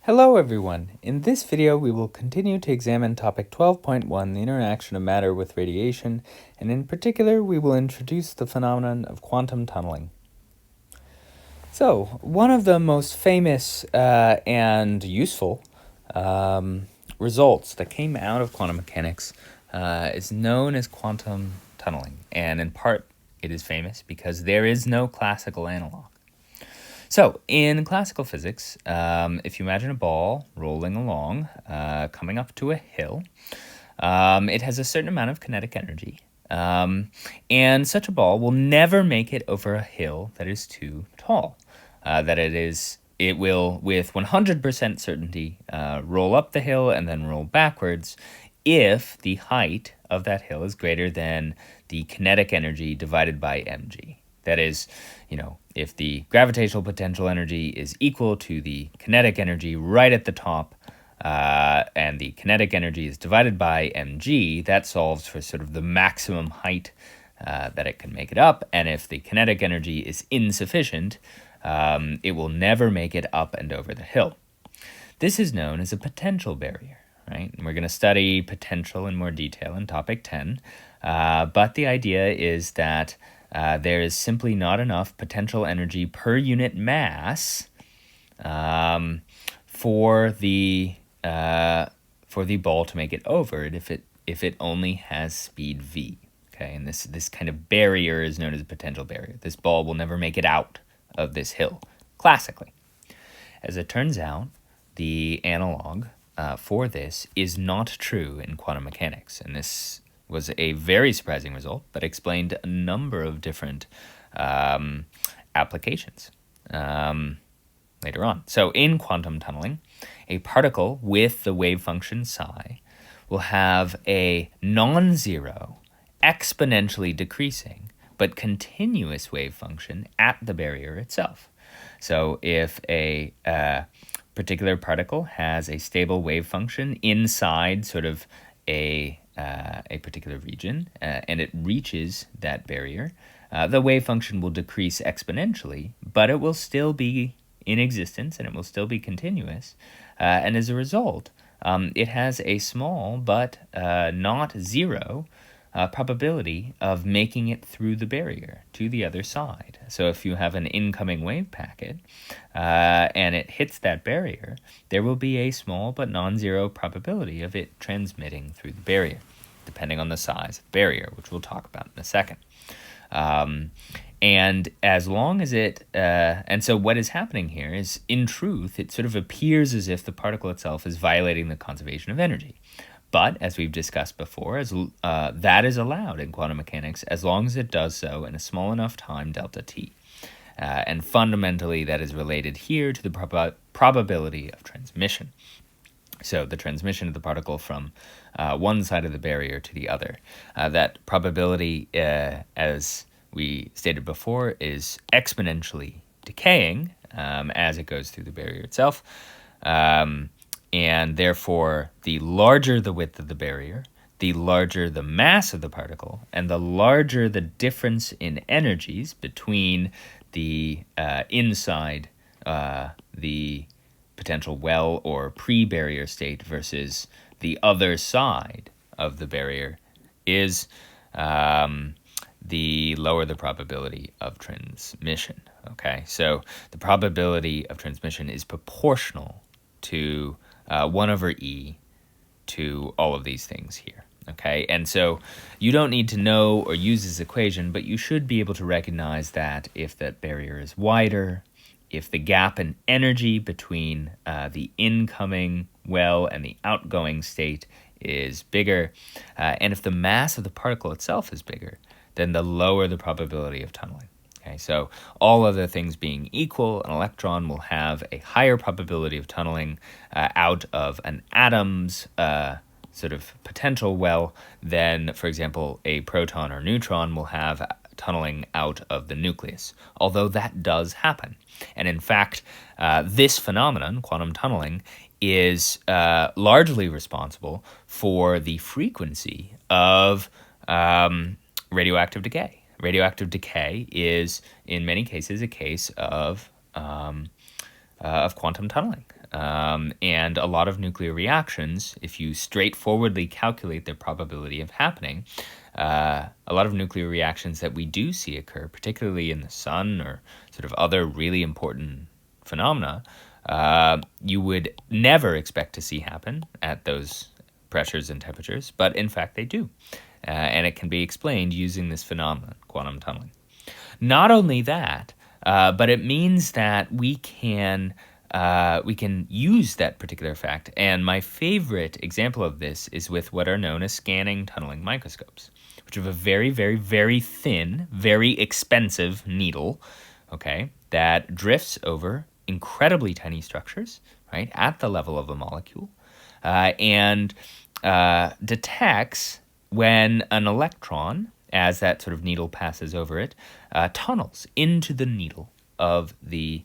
Hello everyone! In this video we will continue to examine topic 12.1, the interaction of matter with radiation, and in particular we will introduce the phenomenon of quantum tunneling. So, one of the most famous and useful results that came out of quantum mechanics is known as quantum tunneling, and in part it is famous because there is no classical analog. So, in classical physics, if you imagine a ball rolling along, coming up to a hill, it has a certain amount of kinetic energy, and such a ball will never make it over a hill that is too tall. It will, with 100% certainty, roll up the hill and then roll backwards if the height of that hill is greater than the kinetic energy divided by mg. That is, if the gravitational potential energy is equal to the kinetic energy right at the top, and the kinetic energy is divided by mg, that solves for sort of the maximum height that it can make it up. And if the kinetic energy is insufficient, it will never make it up and over the hill. This is known as a potential barrier, right? And we're going to study potential in more detail in topic 10, but the idea is that there is simply not enough potential energy per unit mass for the ball to make it over it if it only has speed v. Okay, and this kind of barrier is known as a potential barrier. This ball will never make it out of this hill, classically. As it turns out, the analog for this is not true in quantum mechanics, and this was a very surprising result, but explained a number of different applications later on. So in quantum tunneling, a particle with the wave function psi will have a non-zero, exponentially decreasing, but continuous wave function at the barrier itself. So if a particular particle has a stable wave function inside sort of a particular region, and it reaches that barrier, the wave function will decrease exponentially, but it will still be in existence and it will still be continuous. And as a result, it has a small but not zero probability of making it through the barrier to the other side. So if you have an incoming wave packet and it hits that barrier, there will be a small but non-zero probability of it transmitting through the barrier, depending on the size of the barrier, which we'll talk about in a second. And as long as and so what is happening here is, in truth, it sort of appears as if the particle itself is violating the conservation of energy. But, as we've discussed before, that is allowed in quantum mechanics as long as it does so in a small enough time delta t. And fundamentally, that is related here to the probability of transmission. So the transmission of the particle from one side of the barrier to the other. That probability, as we stated before, is exponentially decaying as it goes through the barrier itself. And therefore, the larger the width of the barrier, the larger the mass of the particle, and the larger the difference in energies between the inside the potential well or pre-barrier state versus the other side of the barrier is the lower the probability of transmission. Okay, so the probability of transmission is proportional to 1 over e to all of these things here. Okay, and so you don't need to know or use this equation, but you should be able to recognize that if that barrier is wider, if the gap in energy between the incoming well and the outgoing state is bigger, and if the mass of the particle itself is bigger, then the lower the probability of tunneling. Okay, so all other things being equal, an electron will have a higher probability of tunneling out of an atom's sort of potential well than, for example, a proton or neutron will have tunneling out of the nucleus, although that does happen. And in fact, this phenomenon, quantum tunneling, is largely responsible for the frequency of radioactive decay. Radioactive decay is, in many cases, a case of quantum tunneling. And a lot of nuclear reactions, if you straightforwardly calculate their probability of happening, a lot of nuclear reactions that we do see occur, particularly in the sun or sort of other really important phenomena, you would never expect to see happen at those pressures and temperatures, but in fact they do. And it can be explained using this phenomenon, quantum tunneling. Not only that, but it means that we can use that particular fact. And my favorite example of this is with what are known as scanning tunneling microscopes, which have a very, very, very thin, very expensive needle, okay, that drifts over incredibly tiny structures, right, at the level of a molecule, and detects when an electron, as that sort of needle passes over it, tunnels into the needle of the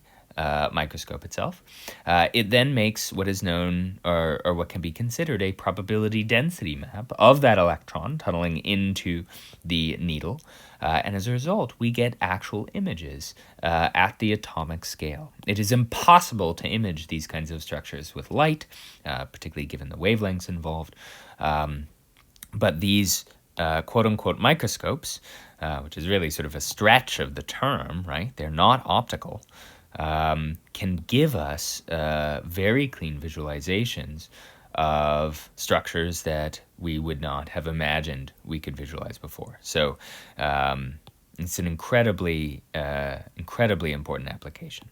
microscope itself. It then makes what is known, or what can be considered, a probability density map of that electron tunneling into the needle. And as a result, we get actual images at the atomic scale. It is impossible to image these kinds of structures with light, particularly given the wavelengths involved. But these quote-unquote microscopes, which is really sort of a stretch of the term, right? They're not optical, can give us very clean visualizations of structures that we would not have imagined we could visualize before. So it's an incredibly important application.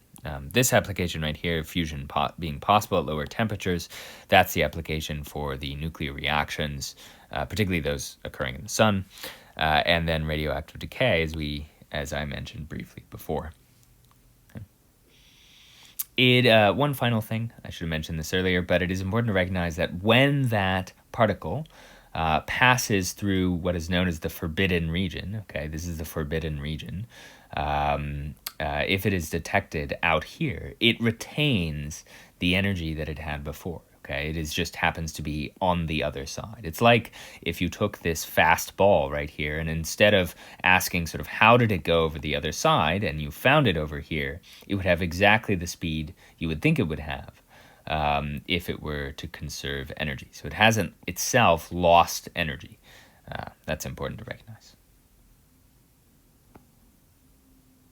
This application right here, fusion being possible at lower temperatures, that's the application for the nuclear reactions, particularly those occurring in the sun, and then radioactive decay, as I mentioned briefly before. One final thing, I should have mentioned this earlier, but it is important to recognize that when that particle passes through what is known as the forbidden region, okay, this is the forbidden region, if it is detected out here, it retains the energy that it had before. Okay, it just happens to be on the other side. It's like if you took this fast ball right here, and instead of asking sort of how did it go over the other side, and you found it over here, it would have exactly the speed you would think it would have if it were to conserve energy. So it hasn't itself lost energy. That's important to recognize.